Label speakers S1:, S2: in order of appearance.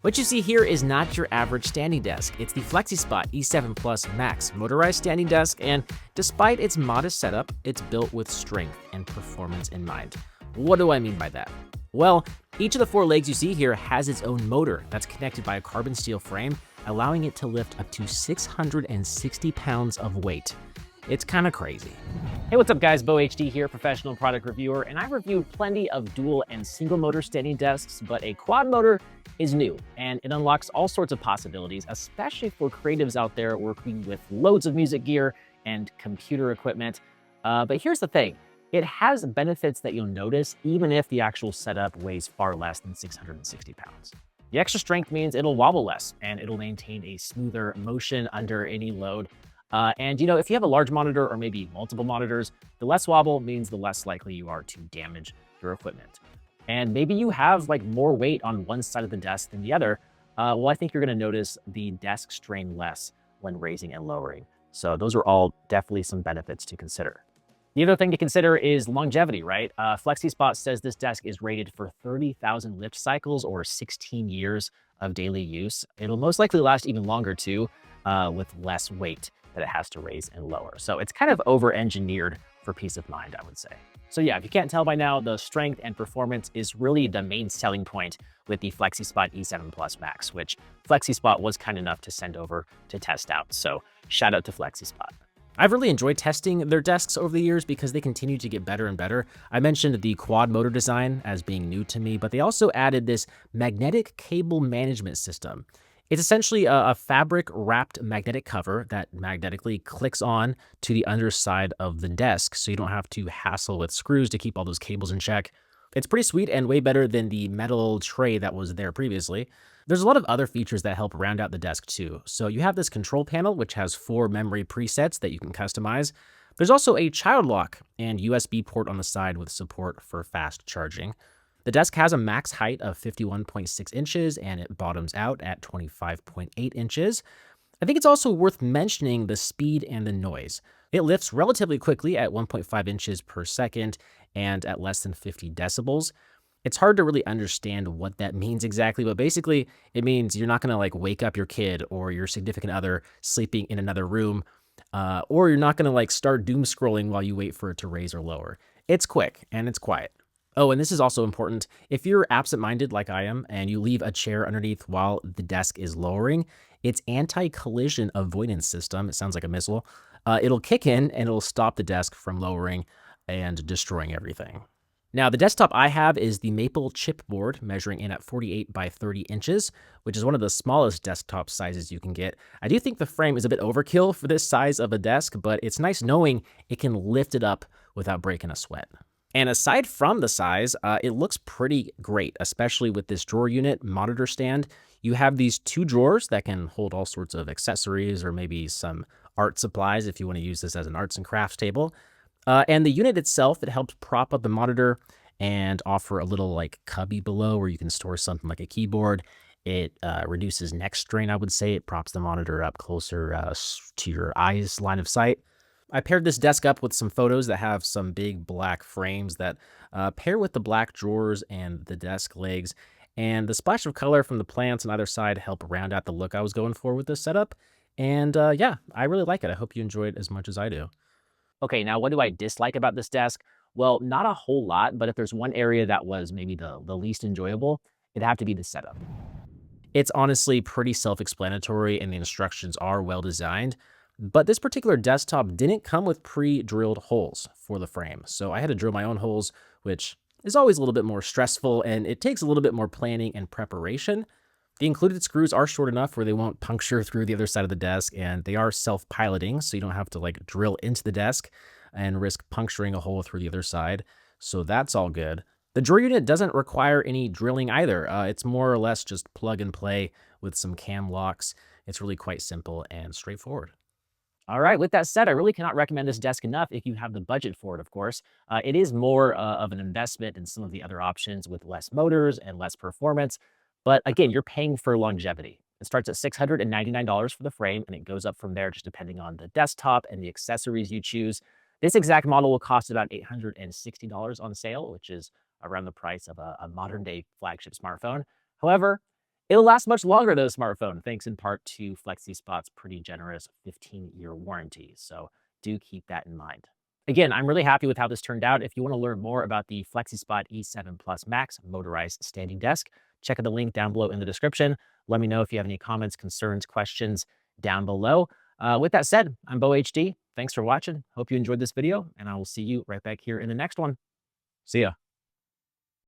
S1: What you see here is not your average standing desk. It's the FlexiSpot E7 Plus Max motorized standing desk, and despite its modest setup, it's built with strength and performance in mind. What do I mean by that? Well, each of the four legs you see here has its own motor that's connected by a carbon steel frame, allowing it to lift up to 660 pounds of weight. It's kind of crazy. Hey, what's up guys? Bo HD here, professional product reviewer, and I reviewed plenty of dual and single motor standing desks, but a quad motor is new, and it unlocks all sorts of possibilities, especially for creatives out there working with loads of music gear and computer equipment. But here's the thing, it has benefits that you'll notice even if the actual setup weighs far less than 660 pounds. The extra strength means it'll wobble less, and it'll maintain a smoother motion under any load. And if you have a large monitor or maybe multiple monitors, the less wobble means the less likely you are to damage your equipment. And maybe you have like more weight on one side of the desk than the other. Well, I think you're gonna notice the desk strain less when raising and lowering. So those are all definitely some benefits to consider. The other thing to consider is longevity, right? FlexiSpot says this desk is rated for 30,000 lift cycles or 16 years of daily use. It'll most likely last even longer too, with less weight that it has to raise and lower. So it's kind of over-engineered for peace of mind, I would say. So yeah, if you can't tell by now, the strength and performance is really the main selling point with the FlexiSpot E7 Plus Max, which FlexiSpot was kind enough to send over to test out. So shout out to FlexiSpot. I've really enjoyed testing their desks over the years because they continue to get better and better. I mentioned the quad motor design as being new to me, but they also added this magnetic cable management system. It's essentially a fabric-wrapped magnetic cover that magnetically clicks on to the underside of the desk, so you don't have to hassle with screws to keep all those cables in check. It's pretty sweet and way better than the metal tray that was there previously. There's a lot of other features that help round out the desk too. So you have this control panel, which has 4 memory presets that you can customize. There's also a child lock and USB port on the side with support for fast charging. The desk has a max height of 51.6 inches and it bottoms out at 25.8 inches. I think it's also worth mentioning the speed and the noise. It lifts relatively quickly at 1.5 inches per second and at less than 50 decibels. It's hard to really understand what that means exactly, but basically it means you're not gonna wake up your kid or your significant other sleeping in another room, or you're not gonna start doom scrolling while you wait for it to raise or lower. It's quick and it's quiet. Oh, and this is also important. If you're absent-minded like I am and you leave a chair underneath while the desk is lowering, its anti-collision avoidance system, it sounds like a missile, it'll kick in and it'll stop the desk from lowering and destroying everything. Now, the desktop I have is the maple chipboard measuring in at 48 by 30 inches, which is one of the smallest desktop sizes you can get. I do think the frame is a bit overkill for this size of a desk, but it's nice knowing it can lift it up without breaking a sweat. And aside from the size, it looks pretty great, especially with this drawer unit monitor stand. You have these 2 drawers that can hold all sorts of accessories or maybe some art supplies if you want to use this as an arts and crafts table. And the unit itself, it helps prop up the monitor and offer a little cubby below where you can store something like a keyboard. It reduces neck strain, I would say. It props the monitor up closer to your eyes line of sight. I paired this desk up with some photos that have some big black frames that pair with the black drawers and the desk legs. And the splash of color from the plants on either side help round out the look I was going for with this setup. And yeah, I really like it. I hope you enjoy it as much as I do. Okay, now what do I dislike about this desk? Well, not a whole lot, but if there's one area that was maybe the least enjoyable, it'd have to be the setup. It's honestly pretty self-explanatory and the instructions are well designed. But this particular desktop didn't come with pre-drilled holes for the frame, so I had to drill my own holes, which is always a little bit more stressful, and it takes a little bit more planning and preparation. The included screws are short enough where they won't puncture through the other side of the desk, and they are self-piloting, so you don't have to drill into the desk and risk puncturing a hole through the other side, so that's all good. The drawer unit doesn't require any drilling either. It's more or less just plug and play with some cam locks. It's really quite simple and straightforward. All right, with that said, I really cannot recommend this desk enough if you have the budget for it, of course. It is more of an investment than some of the other options with less motors and less performance. But again, you're paying for longevity. It starts at $699 for the frame, and it goes up from there just depending on the desktop and the accessories you choose. This exact model will cost about $860 on sale, which is around the price of a modern-day flagship smartphone. However, It'll last much longer than a smartphone, thanks in part to FlexiSpot's pretty generous 15-year warranty. So do keep that in mind. Again, I'm really happy with how this turned out. If you want to learn more about the FlexiSpot E7 Plus Max motorized standing desk, check out the link down below in the description. Let me know if you have any comments, concerns, questions down below. With that said, I'm Bo HD. Thanks for watching. Hope you enjoyed this video, and I will see you right back here in the next one. See ya.